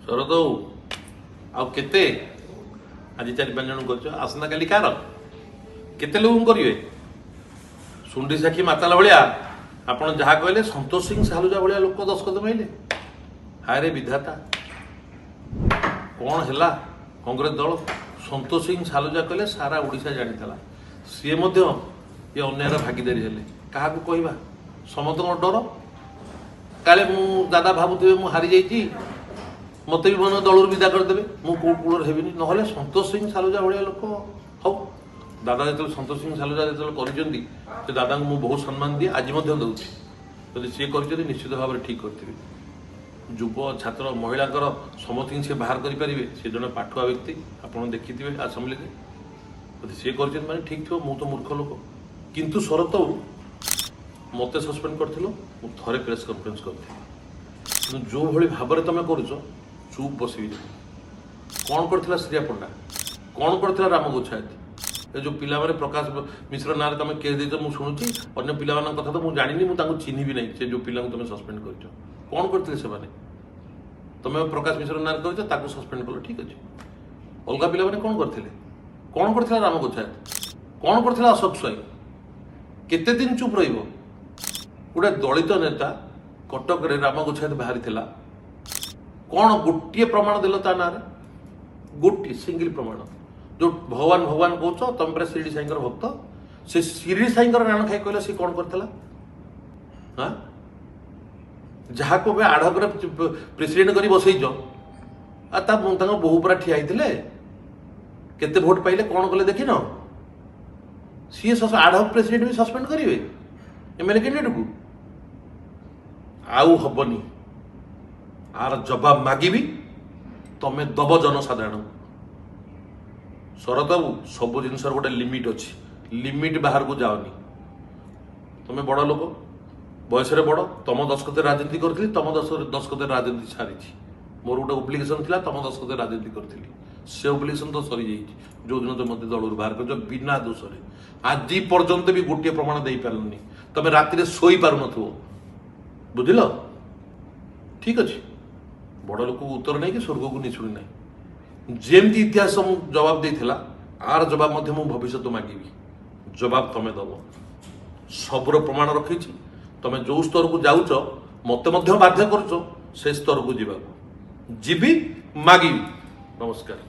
ଶରଦ ଆଉ କେତେ ଆଜି 4-5 ଜଣ କରୁଛ ଆସନ୍ତା କାଲି କାର କେତେ ଲୋକ କରିବେ ସୁଣ୍ଡି ସାକ୍ଷୀ ମାତାଲ ଭଳିଆ ଆପଣ ଯାହା କହିଲେ ସନ୍ତୋଷ ସିଂ ସାଲୁଜା ଭଳିଆ ଲୋକ ଦସ୍ତଖତ ପାଇଲେ। ହାୟରେ ବିଧାତା କଣ ହେଲା କଂଗ୍ରେସ ଦଳ ସନ୍ତୋଷ ସିଂ ସାଲୁଜା କହିଲେ ସାରା ଓଡ଼ିଶା ଜାଣିଥିଲା ସିଏ ମଧ୍ୟ ଏ ଅନ୍ୟାୟର ଭାଗିଦାରୀ ହେଲେ କାହାକୁ କହିବା ସମସ୍ତଙ୍କ ଡର କାଳେ ମୁଁ ଦାଦା ଭାବୁଥିବେ ମୁଁ ହାରି ଯାଇଛି ମତେ ବି ମନେ ଦଳରୁ ବିଦା କରିଦେବେ ମୁଁ କୋଉ କୂଳରେ ହେବିନି ନହେଲେ ସନ୍ତୋଷ ସିଂ ସାଲୁଜା ଭଳିଆ ଲୋକ ହଉ ଦାଦା ଯେତେବେଳେ ସନ୍ତୋଷ ସିଂ ସାଲୁଜା ଯେତେବେଳେ କରିଛନ୍ତି ସେ ଦାଦାଙ୍କୁ ମୁଁ ବହୁତ ସମ୍ମାନ ଦିଏ ଆଜି ମଧ୍ୟ ଦେଉଛି ଯଦି ସିଏ କରିଛନ୍ତି ନିଶ୍ଚିତ ଭାବରେ ଠିକ୍ କରିଥିବେ ଯୁବ ଛାତ୍ର ମହିଳାଙ୍କର ସମସ୍ତଙ୍କୁ ସିଏ ବାହାର କରିପାରିବେ ସେ ଜଣେ ପାଠୁଆ ବ୍ୟକ୍ତି ଆପଣ ଦେଖିଥିବେ ଆସେମ୍ବଲିରେ ଯଦି ସିଏ କରିଛନ୍ତି ମାନେ ଠିକ୍ ଥିବ ମୁଁ ତ ମୂର୍ଖ ଲୋକ କିନ୍ତୁ ଶରତ ମୋତେ ସସ୍ପେଣ୍ଡ କରିଥିଲ ମୁଁ ଥରେ ପ୍ରେସ୍ କନଫରେନ୍ସ କରିଥିଲି କିନ୍ତୁ ଯେଉଁଭଳି ଭାବରେ ତୁମେ କରୁଛ ଚୁପ୍ ବସିବି କ'ଣ କରିଥିଲା ଶ୍ରିୟା ପଣ୍ଡା କ'ଣ କରିଥିଲା ରାମ ଗୋଚ୍ଛାୟତ ଏ ଯେଉଁ ପିଲାମାନେ ପ୍ରକାଶ ମିଶ୍ର ନାଁରେ ତୁମେ କେସ୍ ଦେଇଛ ମୁଁ ଶୁଣୁଛି ଅନ୍ୟ ପିଲାମାନଙ୍କ କଥା ତ ମୁଁ ଜାଣିନି ମୁଁ ତାଙ୍କୁ ଚିହ୍ନିବି ନାହିଁ ସେ ଯେଉଁ ପିଲାଙ୍କୁ ତୁମେ ସସ୍ପେଣ୍ଡ କରିଛ କ'ଣ କରିଥିଲେ ସେମାନେ ତୁମେ ପ୍ରକାଶ ମିଶ୍ର ନାଁରେ କରିଛ ତାକୁ ସସ୍ପେଣ୍ଡ କଲ ଠିକ୍ ଅଛି ଅଲଗା ପିଲାମାନେ କ'ଣ କରିଥିଲେ କ'ଣ କରିଥିଲା ରାମ ଗୋଚ୍ଛାୟତ କ'ଣ କରିଥିଲା ଅଶୋକ ସ୍ୱାଇଁ କେତେ ଦିନ ଚୁପ୍ ରହିବ ଗୋଟେ ଦଳିତ ନେତା କଟକରେ ରାମ ଗୋଚ୍ଛାୟତ ବାହାରିଥିଲା କ'ଣ ଗୋଟିଏ ପ୍ରମାଣ ଦେଲ ତା ନାଁରେ ଗୋଟିଏ ସିଙ୍ଗିଲ ପ୍ରମାଣ ଯେଉଁ ଭଗବାନ ଭଗବାନ କହୁଛ ତମେ ପୁରା ଶିରିଡ଼ି ସାଇଙ୍କର ଭକ୍ତ ସେ ଶିରିଡ଼ି ସାଇଙ୍କର ନାଣ ଖାଇ କହିଲା ସେ କ'ଣ କରିଥିଲା ହଁ ଯାହାକୁ ଏବେ ଆଢ଼କରେ ପ୍ରେସିଡେଣ୍ଟ କରି ବସେଇଛ ଆଉ ତାଙ୍କ ବୋହୂ ପୁରା ଠିଆ ହେଇଥିଲେ କେତେ ଭୋଟ ପାଇଲେ କ'ଣ କଲେ ଦେଖିନ ସିଏ ଆଢ଼କ ପ୍ରେସିଡେଣ୍ଟ ବି ସସ୍ପେଣ୍ଡ କରିବେ ଏମ୍ଏଲ୍ଏ କ୍ୟାଣ୍ଡିଡେଟକୁ ଆଉ ହବନି ଆର ଜବାବ ମାଗିବି ତମେ ଦବ ଜନସାଧାରଣଙ୍କୁ ଶରତ ବାବୁ ସବୁ ଜିନିଷର ଗୋଟେ ଲିମିଟ୍ ଅଛି ଲିମିଟ୍ ବାହାରକୁ ଯାଅନି ତମେ ବଡ଼ ଲୋକ ବୟସରେ ବଡ଼ ତମ ଦସ୍ତଖତରେ ରାଜନୀତି କରିଥିଲି ତମ ଦସ୍ତଖତରେ ରାଜନୀତି ସାରିଛି ମୋର ଗୋଟେ ଓବ୍ଲିଗେସନ୍ ଥିଲା ତମ ଦସ୍ତଖତରେ ରାଜନୀତି କରିଥିଲି ସେ ଓବ୍ଲିଗେସନ୍ ତ ସରିଯାଇଛି ଯେଉଁଦିନ ତ ମୋତେ ଦଳରୁ ବାହାର କରିଛ ବିନା ଦୋଷରେ ଆଜି ପର୍ଯ୍ୟନ୍ତ ବି ଗୋଟିଏ ପ୍ରମାଣ ଦେଇପାରିଲନି ତମେ ରାତିରେ ଶୋଇପାରୁନଥିବ ବୁଝିଲ ଠିକ୍ ଅଛି ବଡ଼ ଲୋକକୁ ଉତ୍ତର ନେଇକି ସ୍ୱର୍ଗକୁ ନିଶୁଣି ନାହିଁ ଯେମିତି ଇତିହାସ ମୁଁ ଜବାବ ଦେଇଥିଲା ଆର ଜବାବ ମଧ୍ୟ ମୁଁ ଭବିଷ୍ୟତ ମାଗିବି ଜବାବ ତମେ ଦେବ ସବୁର ପ୍ରମାଣ ରଖିଛି ତମେ ଯେଉଁ ସ୍ତରକୁ ଯାଉଛ ମୋତେ ମଧ୍ୟ ବାଧ୍ୟ କରୁଛ ସେ ସ୍ତରକୁ ଯିବାକୁ ଯିବି ମାଗିବି ନମସ୍କାର।